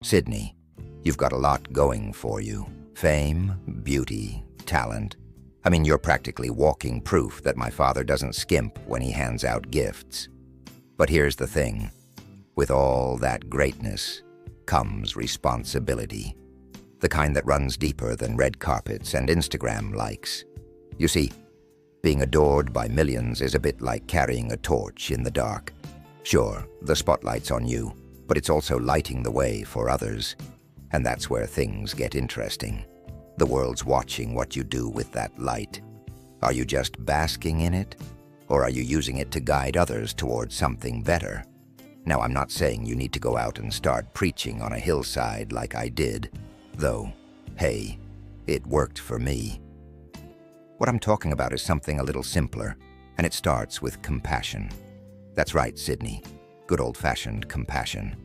Sydney, you've got a lot going for you. Fame, beauty, talent. I mean, you're practically walking proof that my father doesn't skimp when he hands out gifts. But here's the thing. With all that greatness comes responsibility. The kind that runs deeper than red carpets and Instagram likes. You see, being adored by millions is a bit like carrying a torch in the dark. Sure, the spotlight's on you, but it's also lighting the way for others. And that's where things get interesting. The world's watching what you do with that light. Are you just basking in it? Or are you using it to guide others towards something better? Now, I'm not saying you need to go out and start preaching on a hillside like I did, though, hey, it worked for me. What I'm talking about is something a little simpler, and it starts with compassion. That's right, Sydney. Good old-fashioned compassion.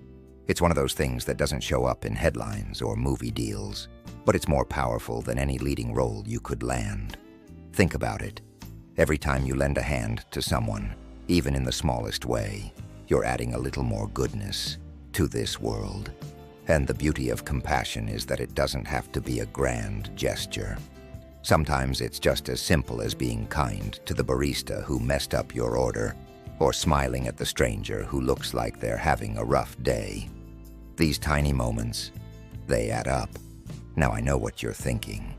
It's one of those things that doesn't show up in headlines or movie deals, but it's more powerful than any leading role you could land. Think about it. Every time you lend a hand to someone, even in the smallest way, you're adding a little more goodness to this world. And the beauty of compassion is that it doesn't have to be a grand gesture. Sometimes it's just as simple as being kind to the barista who messed up your order, or smiling at the stranger who looks like they're having a rough day. These tiny moments, they add up. Now I know what you're thinking.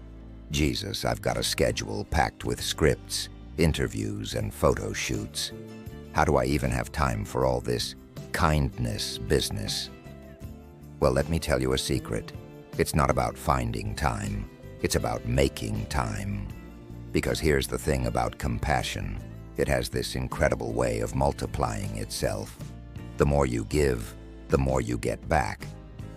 Jesus, I've got a schedule packed with scripts, interviews, and photo shoots. How do I even have time for all this kindness business? Well, let me tell you a secret. It's not about finding time. It's about making time. Because here's the thing about compassion. It has this incredible way of multiplying itself. The more you give, the more you get back.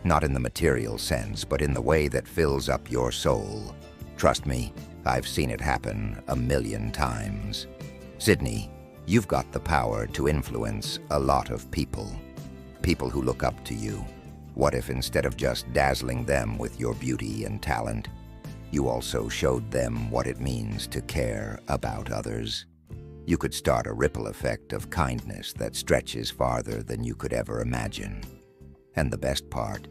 Not in the material sense, but in the way that fills up your soul. Trust me, I've seen it happen 1,000,000 times. Sydney, you've got the power to influence a lot of people. People who look up to you. What if instead of just dazzling them with your beauty and talent, you also showed them what it means to care about others? You could start a ripple effect of kindness that stretches farther than you could ever imagine. And the best part,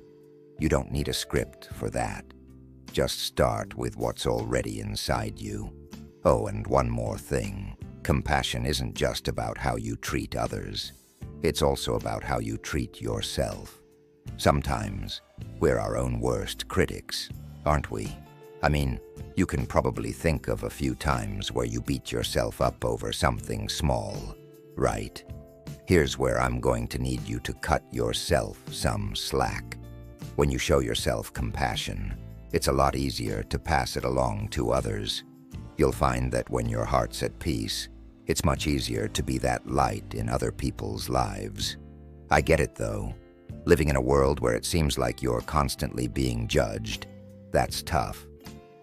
you don't need a script for that. Just start with what's already inside you. Oh, and one more thing. Compassion isn't just about how you treat others. It's also about how you treat yourself. Sometimes, we're our own worst critics, aren't we? I mean, you can probably think of a few times where you beat yourself up over something small, right? Here's where I'm going to need you to cut yourself some slack. When you show yourself compassion, it's a lot easier to pass it along to others. You'll find that when your heart's at peace, it's much easier to be that light in other people's lives. I get it, though. Living in a world where it seems like you're constantly being judged, that's tough.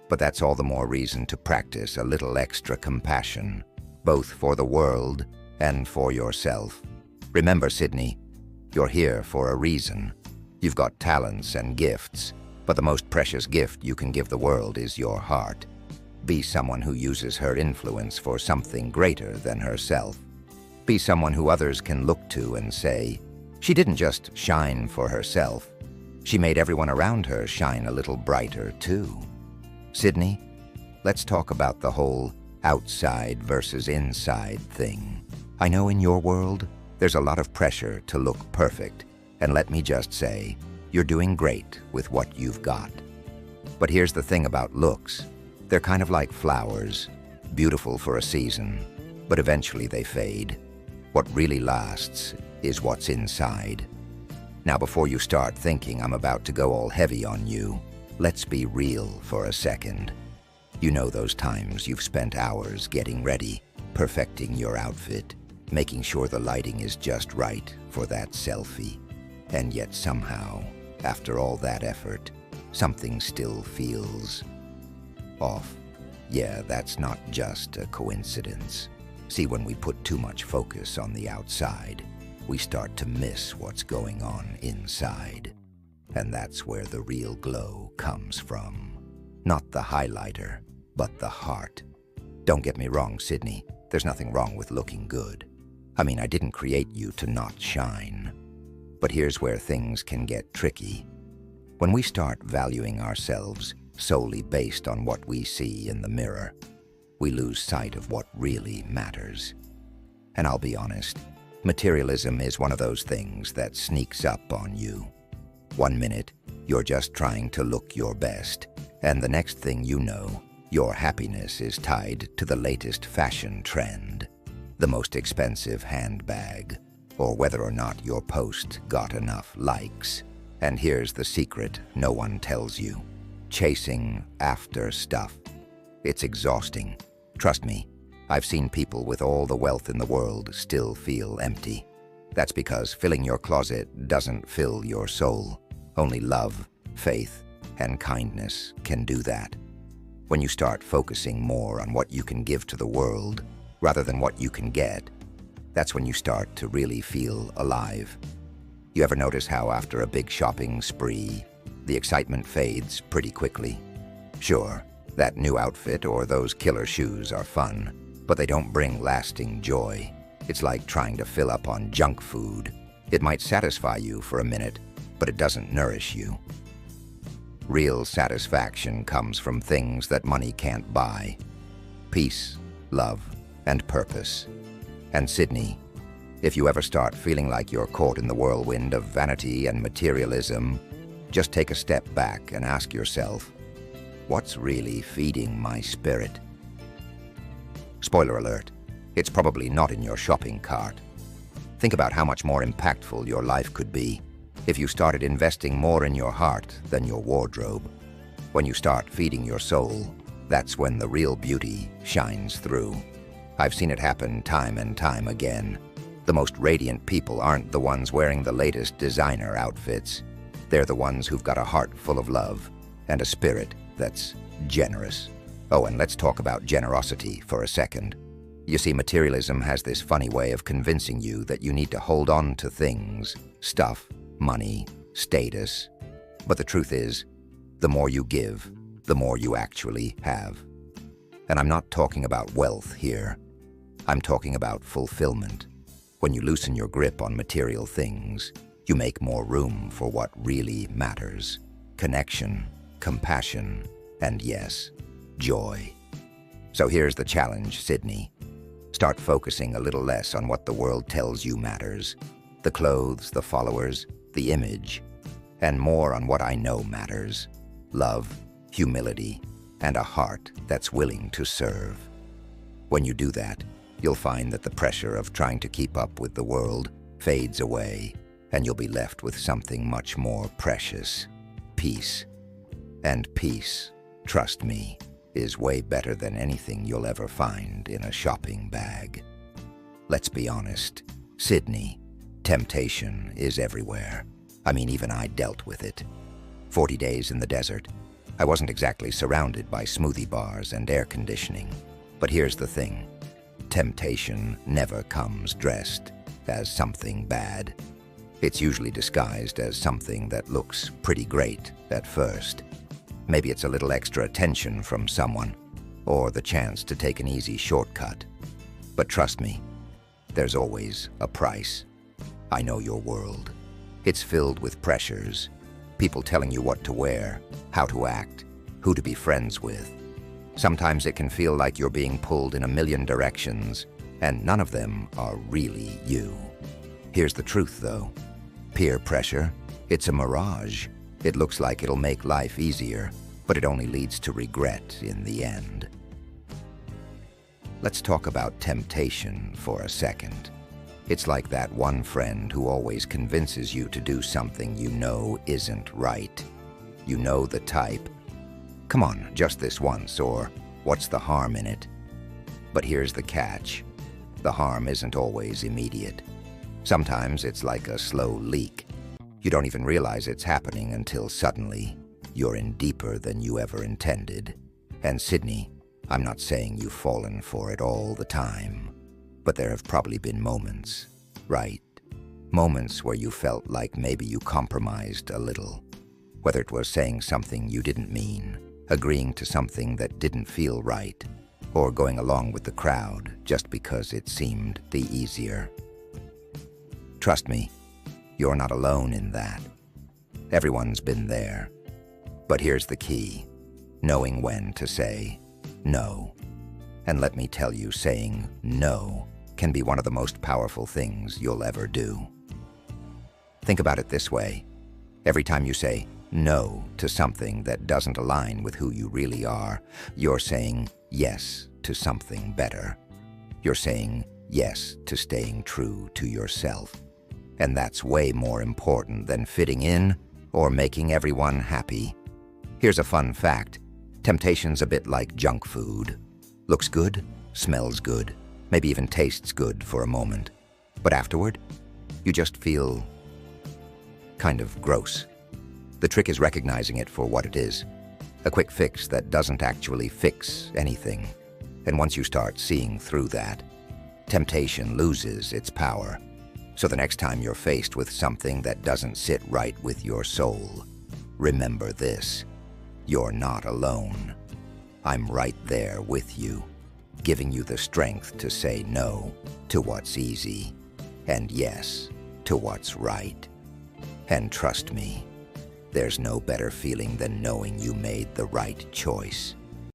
But that's all the more reason to practice a little extra compassion, both for the world and for yourself. Remember, Sydney, you're here for a reason. You've got talents and gifts, but the most precious gift you can give the world is your heart. Be someone who uses her influence for something greater than herself. Be someone who others can look to and say, she didn't just shine for herself. She made everyone around her shine a little brighter, too. Sydney, let's talk about the whole outside versus inside thing. I know in your world, there's a lot of pressure to look perfect, and let me just say, you're doing great with what you've got. But here's the thing about looks. They're kind of like flowers, beautiful for a season, but eventually they fade. What really lasts is what's inside. Now, before you start thinking I'm about to go all heavy on you, let's be real for a second. You know those times you've spent hours getting ready, perfecting your outfit, making sure the lighting is just right for that selfie. And yet somehow, after all that effort, something still feels off. Yeah, that's not just a coincidence. See, when we put too much focus on the outside, we start to miss what's going on inside. And that's where the real glow comes from. Not the highlighter, but the heart. Don't get me wrong, Sydney. There's nothing wrong with looking good. I mean, I didn't create you to not shine. But here's where things can get tricky. When we start valuing ourselves solely based on what we see in the mirror, we lose sight of what really matters. And I'll be honest, materialism is one of those things that sneaks up on you. One minute, you're just trying to look your best, and the next thing you know, your happiness is tied to the latest fashion trend, the most expensive handbag, or whether or not your post got enough likes. And here's the secret no one tells you. Chasing after stuff. It's exhausting. Trust me, I've seen people with all the wealth in the world still feel empty. That's because filling your closet doesn't fill your soul. Only love, faith, and kindness can do that. When you start focusing more on what you can give to the world rather than what you can get, that's when you start to really feel alive. You ever notice how after a big shopping spree, the excitement fades pretty quickly? Sure, that new outfit or those killer shoes are fun, but they don't bring lasting joy. It's like trying to fill up on junk food. It might satisfy you for a minute, but it doesn't nourish you. Real satisfaction comes from things that money can't buy. Peace, love, and purpose. And Sydney, if you ever start feeling like you're caught in the whirlwind of vanity and materialism, just take a step back and ask yourself, what's really feeding my spirit? Spoiler alert, it's probably not in your shopping cart. Think about how much more impactful your life could be if you started investing more in your heart than your wardrobe. When you start feeding your soul, that's when the real beauty shines through. I've seen it happen time and time again. The most radiant people aren't the ones wearing the latest designer outfits. They're the ones who've got a heart full of love and a spirit that's generous. Oh, and let's talk about generosity for a second. You see, materialism has this funny way of convincing you that you need to hold on to things, stuff, money, status. But the truth is, the more you give, the more you actually have. And I'm not talking about wealth here. I'm talking about fulfillment. When you loosen your grip on material things, you make more room for what really matters. Connection, compassion, and yes, joy. So here's the challenge, Sydney. Start focusing a little less on what the world tells you matters. The clothes, the followers, the image, and more on what I know matters. Love, humility, and a heart that's willing to serve. When you do that, you'll find that the pressure of trying to keep up with the world fades away, and you'll be left with something much more precious, peace. And peace, trust me, is way better than anything you'll ever find in a shopping bag. Let's be honest, Sydney, temptation is everywhere. I mean, even I dealt with it. 40 days in the desert. I wasn't exactly surrounded by smoothie bars and air conditioning. But here's the thing. Temptation never comes dressed as something bad. It's usually disguised as something that looks pretty great at first. Maybe it's a little extra attention from someone, or the chance to take an easy shortcut. But trust me, there's always a price. I know your world. It's filled with pressures, people telling you what to wear, how to act, who to be friends with. Sometimes it can feel like you're being pulled in a million directions, and none of them are really you. Here's the truth, though. Peer pressure, it's a mirage. It looks like it'll make life easier, but it only leads to regret in the end. Let's talk about temptation for a second. It's like that one friend who always convinces you to do something you know isn't right. You know the type. Come on, just this once, or what's the harm in it? But here's the catch. The harm isn't always immediate. Sometimes it's like a slow leak. You don't even realize it's happening until suddenly you're in deeper than you ever intended. And Sydney, I'm not saying you've fallen for it all the time, but there have probably been moments, right? Moments where you felt like maybe you compromised a little. Whether it was saying something you didn't mean, agreeing to something that didn't feel right, or going along with the crowd just because it seemed the easier. Trust me, you're not alone in that. Everyone's been there. But here's the key: knowing when to say no. And let me tell you, saying no can be one of the most powerful things you'll ever do. Think about it this way. Every time you say no to something that doesn't align with who you really are, you're saying yes to something better. You're saying yes to staying true to yourself. And that's way more important than fitting in or making everyone happy. Here's a fun fact. Temptation's a bit like junk food. Looks good, smells good, maybe even tastes good for a moment. But afterward, you just feel kind of gross. The trick is recognizing it for what it is. A quick fix that doesn't actually fix anything. And once you start seeing through that, temptation loses its power. So the next time you're faced with something that doesn't sit right with your soul, remember this: you're not alone. I'm right there with you, giving you the strength to say no to what's easy and yes to what's right. And trust me, there's no better feeling than knowing you made the right choice.